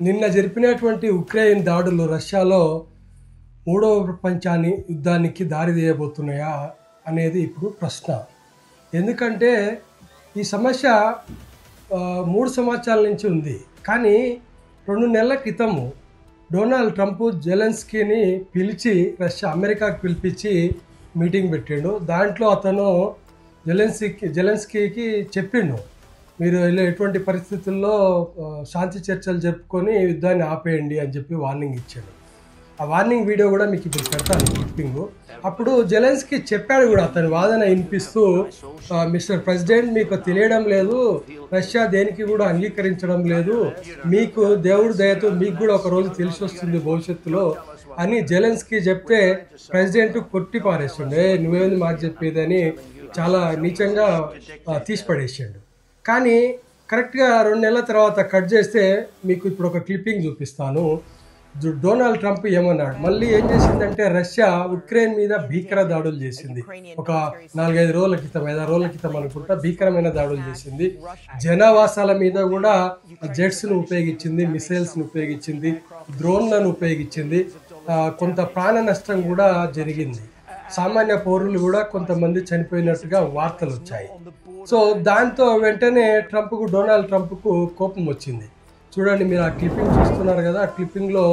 నిన్న జరిపినటువంటి ఉక్రెయిన్ దాడులు రష్యాలో మూడవ ప్రపంచాన్ని యుద్ధానికి దారి తీయబోతున్నాయా అనేది ఇప్పుడు ప్రశ్న. ఎందుకంటే ఈ సమస్య 3 సంవత్సరాల నుంచి ఉంది. కానీ 2 నెలల క్రితము డొనాల్డ్ ట్రంప్ జెలెన్స్కీని పిలిచి అమెరికాకి పిలిపించి మీటింగ్ పెట్టిండు. దాంట్లో అతను జెలెన్స్కీకి చెప్పిండు, మీరు ఎటువంటి పరిస్థితుల్లో శాంతి చర్చలు జరుపుకొని యుద్ధాన్ని ఆపేయండి అని చెప్పి వార్నింగ్ ఇచ్చాడు. ఆ వార్నింగ్ వీడియో కూడా మీకు ఇప్పుడు పెడతాను క్లిప్పింగ్. అప్పుడు జెలెన్స్కీ చెప్పాడు కూడా, అతని వాదన వినిపిస్తూ, మిస్టర్ ప్రెసిడెంట్ మీకు తెలియడం లేదు, రష్యా దేనికి కూడా అంగీకరించడం లేదు, మీకు దేవుడి దయతో మీకు కూడా ఒక రోజు తెలిసి వస్తుంది భవిష్యత్తులో అని జెలెన్స్కీ చెప్తే ప్రెసిడెంట్ కొట్టి పారేస్తుండే, నువ్వేంది మాకు చెప్పేదని చాలా నీచంగా తీసిపడేసాడు. కానీ కరెక్ట్గా 2 నెలల తర్వాత కట్ చేస్తే మీకు ఇప్పుడు ఒక క్లిప్పింగ్ చూపిస్తాను. డొనాల్డ్ ట్రంప్ ఏమన్నాడు, మళ్ళీ ఏం చేసిందంటే రష్యా ఉక్రెయిన్ మీద భీకర దాడులు చేసింది. ఒక 4-5 రోజుల క్రితం 5-6 రోజుల క్రితం అనుకుంటా భీకరమైన దాడులు చేసింది. జనావాసాల మీద కూడా జెట్స్ను ఉపయోగించింది, మిసైల్స్ను ఉపయోగించింది, డ్రోన్లను ఉపయోగించింది. కొంత ప్రాణ నష్టం కూడా జరిగింది. సామాన్య పౌరులు కూడా కొంతమంది చనిపోయినట్టుగా వార్తలు వచ్చాయి. సో దాంతో వెంటనే డొనాల్డ్ ట్రంప్కు కోపం వచ్చింది. చూడండి, మీరు ఆ క్లిప్పింగ్ చూస్తున్నారు కదా, ఆ క్లిప్పింగ్లో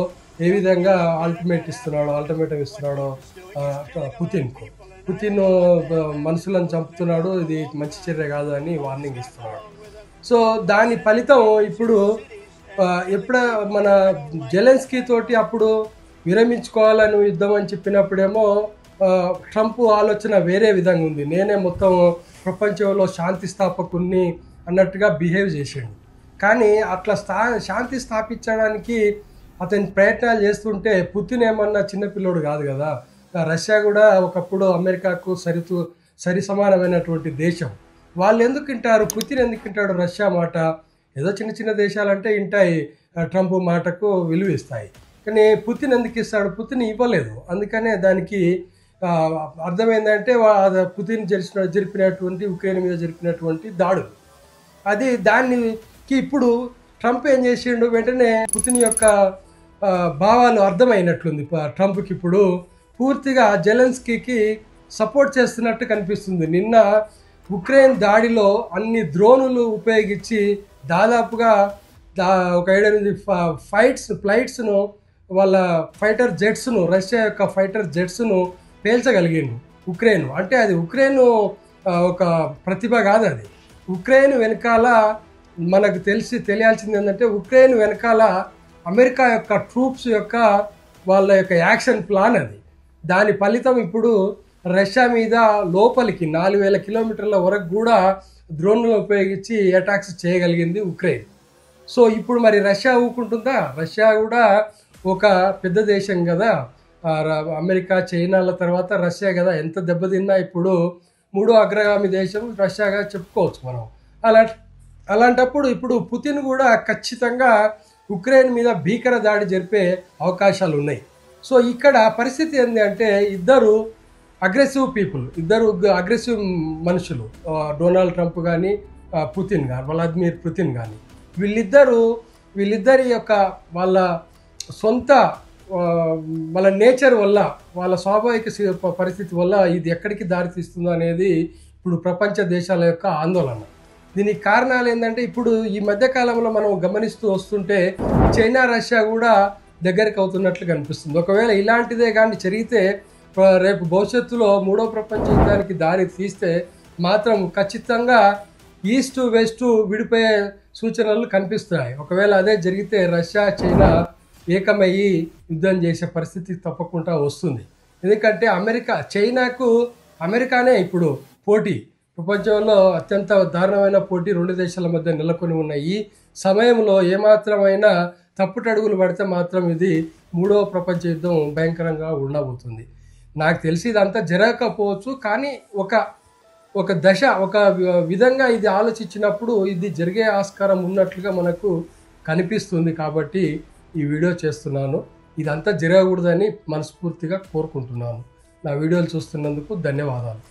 ఏ విధంగా ఆల్టర్నేటివ్ ఇస్తున్నాడో పుతిన్ మనుషులను చంపుతున్నాడు, ఇది మంచి చర్య కాదు అని వార్నింగ్ ఇస్తున్నాడు. సో దాని ఫలితం ఇప్పుడు మన జెలెన్స్కీ తోటి అప్పుడు విరమించుకోవాలని యుద్ధం అని చెప్పినప్పుడేమో ట్రంప్ ఆలోచన వేరే విధంగా ఉంది. నేనే మొత్తం ప్రపంచంలో శాంతి స్థాపకుని అన్నట్టుగా బిహేవ్ చేసాడు. కానీ అట్లా శాంతి స్థాపించడానికి అతని ప్రయత్నాలు చేస్తుంటే పుతిన్ ఏమన్నా చిన్నపిల్లోడు కాదు కదా. రష్యా కూడా ఒకప్పుడు అమెరికాకు సరి సమానమైనటువంటి దేశం. వాళ్ళు ఎందుకు వింటారు, పుతిన్ ఎందుకు వింటాడు రష్యా మాట? ఏదో చిన్న చిన్న దేశాలంటే వింటాయి, ట్రంప్ మాటకు విలువ ఇస్తాయి. కానీ పుతిన్ ఎందుకు ఇస్తాడు? పుతిన్ ఇవ్వలేదు. అందుకనే దానికి అర్థమైందంటే పుతిన్ జరిపినటువంటి ఉక్రెయిన్ మీద జరిపినటువంటి దాడులు దానికి ఇప్పుడు ట్రంప్ ఏం చేసిండు, వెంటనే పుతిన్ యొక్క భావాలు అర్థమైనట్లుంది. ట్రంప్కి ఇప్పుడు పూర్తిగా జెలెన్స్కీకి సపోర్ట్ చేస్తున్నట్టు కనిపిస్తుంది. నిన్న ఉక్రెయిన్ దాడిలో అన్ని డ్రోనులు ఉపయోగించి దాదాపుగా ఒక 7-8 ఫ్లైట్స్ను వాళ్ళ ఫైటర్ జెట్స్ను రష్యా యొక్క ఫైటర్ జెట్స్ను పేల్చగలిగిండు ఉక్రెయిన్. అంటే అది ఉక్రెయిన్ ఒక ప్రతిభ కాదు, అది ఉక్రెయిన్ వెనకాల మనకు తెలియాల్సింది ఏంటంటే ఉక్రెయిన్ వెనకాల అమెరికా యొక్క ట్రూప్స్ యొక్క వాళ్ళ యొక్క యాక్షన్ ప్లాన్ అది. దాని ఫలితం ఇప్పుడు రష్యా మీద లోపలికి 4000 కిలోమీటర్ల వరకు కూడా డ్రోన్లను ఉపయోగించి అటాక్స్ చేయగలిగింది ఉక్రెయిన్. సో ఇప్పుడు మరి రష్యా ఊకుంటుందా? రష్యా కూడా ఒక పెద్ద దేశం కదా, అమెరికా చైనాల తర్వాత రష్యా కదా. ఎంత దెబ్బతిన్నా ఇప్పుడు 3వ అగ్రగామి దేశం రష్యాగా చెప్పుకోవచ్చు మనం. అలాంటప్పుడు ఇప్పుడు పుతిన్ కూడా ఖచ్చితంగా ఉక్రెయిన్ మీద భీకర దాడి జరిపే అవకాశాలు ఉన్నాయి. సో ఇక్కడ పరిస్థితి ఏంటి అంటే ఇద్దరు అగ్రెసివ్ మనుషులు, డొనాల్డ్ ట్రంప్ కానీ వ్లాదిమిర్ పుతిన్ కానీ, వీళ్ళిద్దరి యొక్క వాళ్ళ సొంత వాళ్ళ నేచర్ వల్ల, వాళ్ళ స్వాభావిక పరిస్థితి వల్ల ఇది ఎక్కడికి దారితీస్తుందో అనేది ఇప్పుడు ప్రపంచ దేశాల యొక్క ఆందోళన. దీనికి కారణాలు ఏంటంటే ఇప్పుడు ఈ మధ్యకాలంలో మనం గమనిస్తూ వస్తుంటే చైనా రష్యా కూడా దగ్గరికి అవుతున్నట్లు కనిపిస్తుంది. ఒకవేళ ఇలాంటిదే కానీ జరిగితే రేపు భవిష్యత్తులో 3వ ప్రపంచ యుద్ధానికి దారి తీస్తే మాత్రం ఖచ్చితంగా ఈస్ట్ వెస్ట్ విడిపోయే సూచనలు కనిపిస్తున్నాయి. ఒకవేళ అదే జరిగితే రష్యా చైనా ఏకమయ్యి యుద్ధం చేసే పరిస్థితి తప్పకుండా వస్తుంది. ఎందుకంటే చైనాకు అమెరికానే ఇప్పుడు పోటీ, ప్రపంచంలో అత్యంత దారుణమైన పోటీ 2 దేశాల మధ్య నెలకొని ఉన్న ఈ సమయంలో ఏమాత్రమైనా తప్పుటడుగులు పడితే మాత్రం ఇది 3వ ప్రపంచ యుద్ధం భయంకరంగా ఉండబోతుంది. నాకు తెలిసి ఇదంతా జరగకపోవచ్చు, కానీ ఒక దశ ఒక విధంగా ఇది ఆలోచించినప్పుడు ఇది జరిగే ఆస్కారం ఉన్నట్లుగా మనకు కనిపిస్తుంది. కాబట్టి ఈ వీడియో చేస్తున్నాను. ఇదంతా జరగకూడదని మనస్ఫూర్తిగా కోరుకుంటున్నాను. నా వీడియోలు చూస్తున్నందుకు ధన్యవాదాలు.